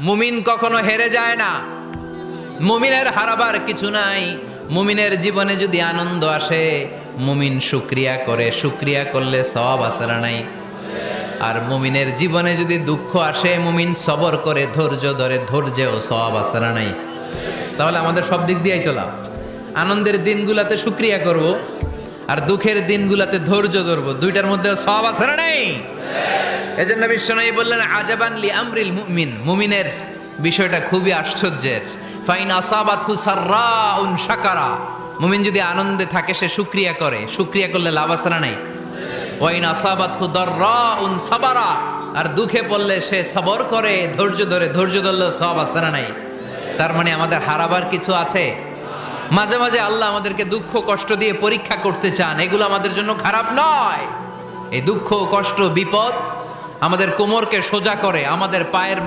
মুমিন কখনো হেরে যায় না। মুমিনের হারাবার কিছু নাই। মুমিনের জীবনে যদি আনন্দ আসে, মুমিন শুকরিয়া করে, শুকরিয়া করলে সওয়াব আছে না নাই? আর মুমিনের জীবনে যদি দুঃখ আসে, মুমিন সবর করে, ধৈর্য ধরে, ধৈর্যেও সওয়াব আছে না নাই? তাহলে আমাদের সব দিক দিয়েই তো লাভ। আনন্দের দিনগুলাতে শুকরিয়া করব, আর দুঃখের দিনগুলাতে ধৈর্য ধরবো, দুইটার মধ্যে সওয়াব আছে না নাই? এজন্য বিশ্বনবী বললেন, আজাবান লি আমরিল মুমিন, মুমিনের বিষয়টা খুবই আশ্চর্যের। ফাইন আসাবাতহু সাররাউন শাকারা, মুমিন যদি আনন্দে থাকে সে শুকরিয়া করে, শুকরিয়া করলে লাভ আছে না নাই? ওয়াইন আসাবাতহু দাররাউন সাবারা, আর দুঃখে পড়লে সে সবর করে, ধৈর্য ধরে, ধৈর্য ধরলে সওয়াব আছে না নাই? তার মানে আমাদের হারাবার কিছু আছে। মাঝে মাঝে আল্লাহ আমাদেরকে দুঃখ কষ্ট দিয়ে পরীক্ষা করতে চান, এগুলো আমাদের জন্য খারাপ নয়। এই দুঃখ কষ্ট বিপদ আমাদের কোমরকে সোজা করে, আমাদের পায়ের